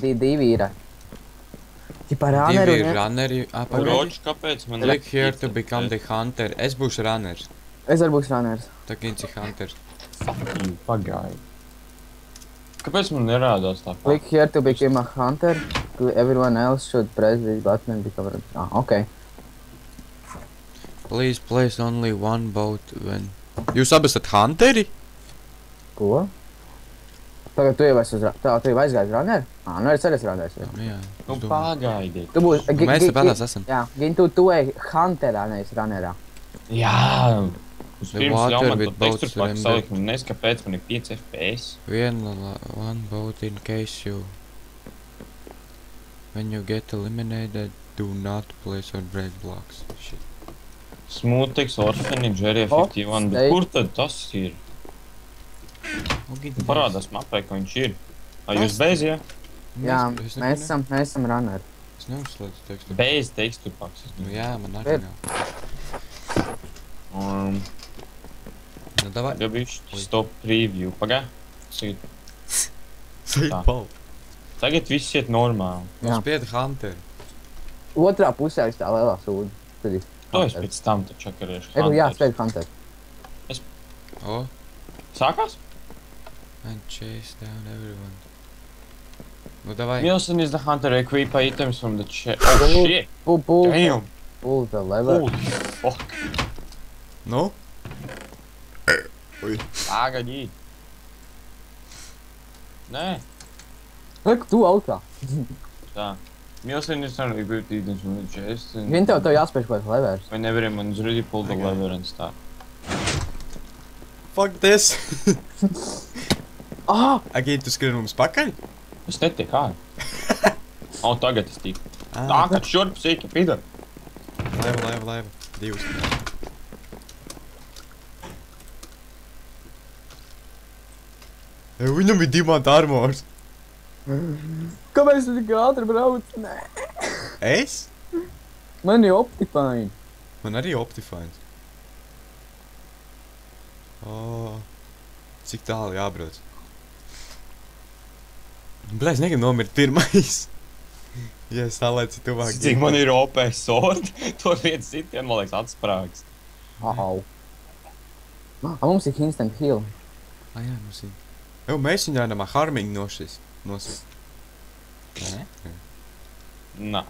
divi ir. Ķipā runneru. Divi ir runneri. Roč, kāpēc man Click here to become the hunter. Es būšu runners. Es arī būšu runners. Tā Ginci hunters. Pagāju. Kāpēc man nerādās tā? Click here to become a hunter. Everyone else should press this button and become a... ok. Please place only one boat when... Jūs abi esat hunteri? Ko? Tagad tu jau esi uz... Tu jau aizgāji uz runneru? Nu es arī esmu runners. Jā. Nu pagaidi. Tu būsi... Mēs te bēdās esam. Jā, Gin, tu ej hunterā, nevis runnerā. Jā. Uz pirms water jau man with to boats teksturu paku rendered. salikt, un nes kāpēc man ir 5 FPS. One boat in case you... When you get eliminated, do not place or break blocks. Shit. Smoothix, Orphanage, Area O, 51, bet steik. kur tad tas ir? Parādās mapē, ka viņš ir. Jūs bez, ja? Jā, mēs esam runneri. Es neuzslēdzu tekstu. Bez teksturu paks. Nu jā, man arī Ir. nav. Nu davai. Gabišķi, stop preview. Pagā? Tā. Tagad viss iet normāli. Jā. Spied hunteri. Otrā pusē ir tā lielā sūda. Tad ir To es pēc tam te čakariešu. Jā, spēj hunter. Oh, Sākās? and chase down everyone. Nu davai. Wilson is the hunter, equip items from the chest. Oh shit! Damn! Pull the lever. Holy fuck! Nu? Pagaidi! Nē! Lek, tu augstā. Tā. Wilson is the hunter, equip items from the chest. Vien tev jāspēj kaut kāds levers. Whenever everyone is ready, pull the lever and start. Fuck this! Ah! Tu skrien mums pakaļ? Es netieku ārā. O, tagad es tiku. Nākat šurp, sīki, pidar. Laiva. Divas. Viņam ir dimanta armors. Kāpēc tu tik ātri brauc? Nē. Es? Man ir Optifine. Man arī Optifines. O, cik tālu jābrauc? Blē, es negribu nomirt pirmais. Ja es tālēci tuvāk. Cik man ir OP sword, to viens sitien, man liekas, atsprāgs. Au. A mums ir instant heal. Jā, mums ir. Mēs viņu ņemam harming nosis. Nē? Nā.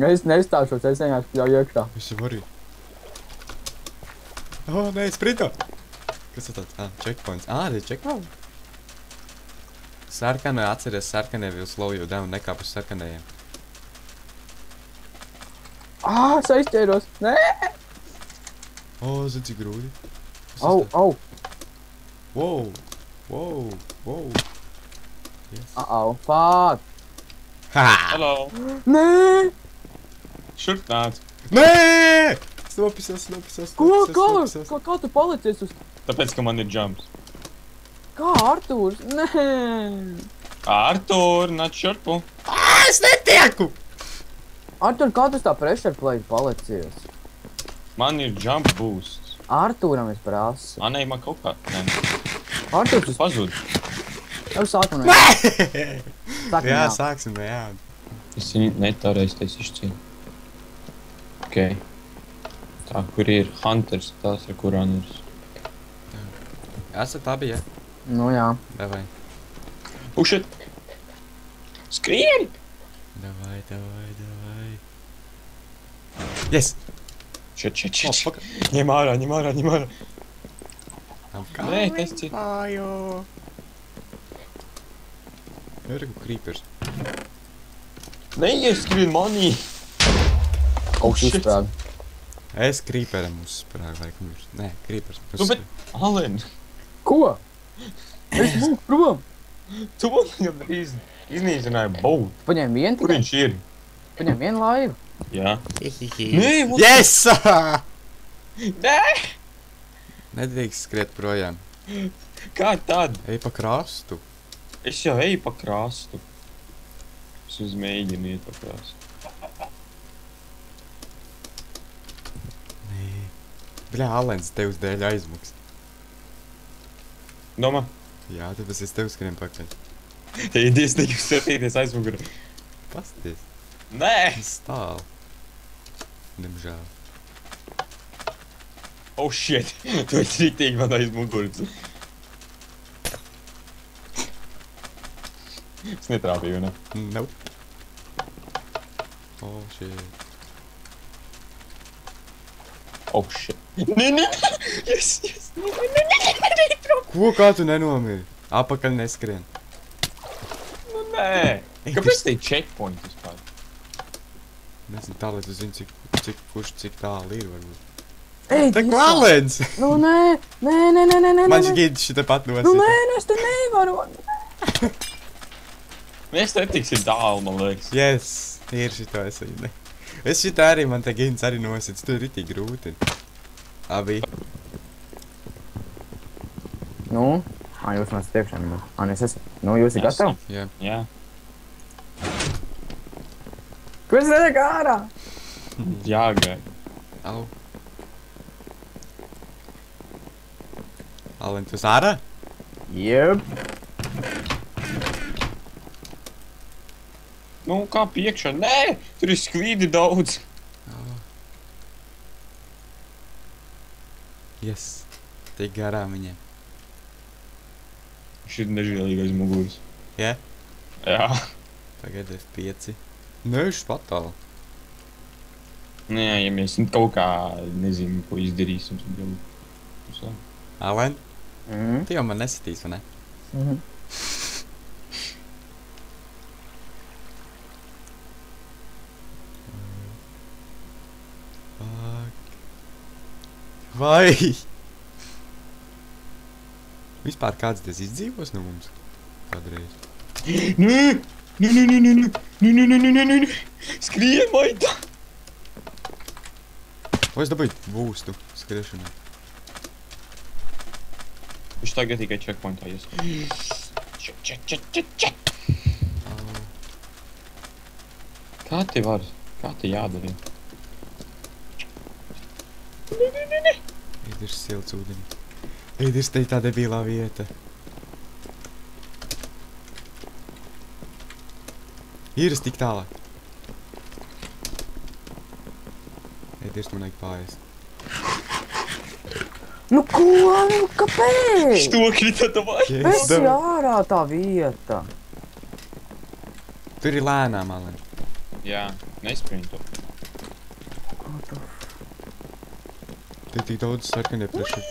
Es nestāšos, es vienkārši pļauju iekšā. Es jau arī. O, nē, sprintā. Kas ir tāds? Checkpoints. Tas ir checkpoints. Sarkanē, atceries, sarkanē will slow you down, nekāp uz sarkanējiem. Es aizķēros. Nē! O, zini, cik grūti. Au. Wow. Yes. Fuck. Ha! Hello. Nē! Šurp nāc. Nē! Snopisās. Kā tu palicies uz... Tāpēc, ka man ir jumps. Kā Artūrs? Nē! Artur, nāc šurpu. Es netieku! Artūr, kā tu tā pressure play palicies? Man ir jump boosts. Artūram es prasu. Anei, man kaut kā. Nē, Artūrs, tu pazud. jau sākam. Jā, sāksim, jā. Es viņu netārēs, es izcīnu. Ok. Tā, kur ir hunters, tās ir kuraners. Esat abi, ja? Nu jā. Davai. Ušit! Skrieni! Davai. Yes! Šit. fuck. Ņem ārā. I'm Nē, tas cik. Mājo. Ir creepers. Neieskrien manī! Augsts shit. uzsprāg. Es creeperam uzsprāgu laikam ir. Nē, creepers. Nu, bet, Alen, Ko? Es mūku prom. tu man gandrīz iznīcināji boat. Paņem vienu Kur tikai. viņš ir? Paņem vienu laivu. Jā. Nē, yes! Nē! Nedrīkst skriet projām. Kā tad? Ej pa krastu. Es jau eju pa krastu. Es uzmēģinu iet pa krastu. Bļā, Alens tev uz dēļ aizmuks. Domā? Jā, tāpēc es tev skrien pakaļ. Ēdies, nejūs skatīties aizmuguri. Pasties. Nē! Stāv. Diemžēl. Oh shit! Tu esi rītīgi man aizmuguri. Es netrāpīju, ne? Nope. Oh, shit. Oh shit! Nē! Yes! Ko, kā tu nenomiri? Apakaļ neskrien. Nu nē! Kāpēc te ir checkpoint vispār? Nezinu, tā, lai tu zini, cik tālu ir, varbūt. Ej, Tā klālēns! Nu, nē. Man šķiet šita pat Nu, nosita. nē, es te nevaru. Mēs netiksim tālu, man liekas. Yes, ir šito es arī. Es šitā arī, man te gins arī nosits, tu ir ritīgi grūti. Abi. Nu? Jūs man stiepšana. Es esmu. Nu, jūs ir gatavi? Jā. Jā. Ko es redzu ārā? Jāgai. Au. Alen, tu ārā? Jep. Nu, kā piekšā? Nē! Tur ir skvīdi daudz. Yes. Tik garām viņiem. Šit nežēlīgais muguris. Jā? Jā. Tagad F5. Nē, šis patālu. Nē, ja mēs kaut kā nezinu, ko izdarīsim, tad jau... Alen, Mhm. tu jau man nesitīs, vai ne? Mhm. Fuck. Vai? Vispār kāds tas izdzīvos no mums? Kādreiz. Nē! Nē! Skrien, maita! Ko es dabūju būstu skriešanā? Viņš tagad tikai checkpointā ies. Check. Au. Kā te var? Kā te jādara? Ēdirs silts ūdeni. Ēdirs te ir tā debilā vieta. Īris tik tālāk. Ēdirs man vajag pāriest. Nu, ko? Nu, kāpēc? Stokļi tad vai? Es ir ārā tā vieta. Tur ir lēnām, Alen. Jā, nesprintu. Te tik daudz sarkanie priekši.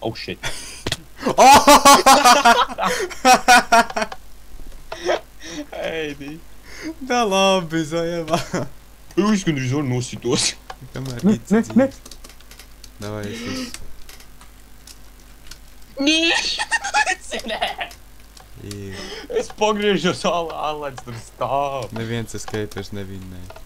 Oh shit. Eidi. Tā labi, Zojevā. Es gandrīz varu nositos. Kamēr Ne, kids ne, ne. dzīves. Davai, es visu. Nē! Ir. Es pagriežos Alens tur stāv. Neviens skaters nevinnēja.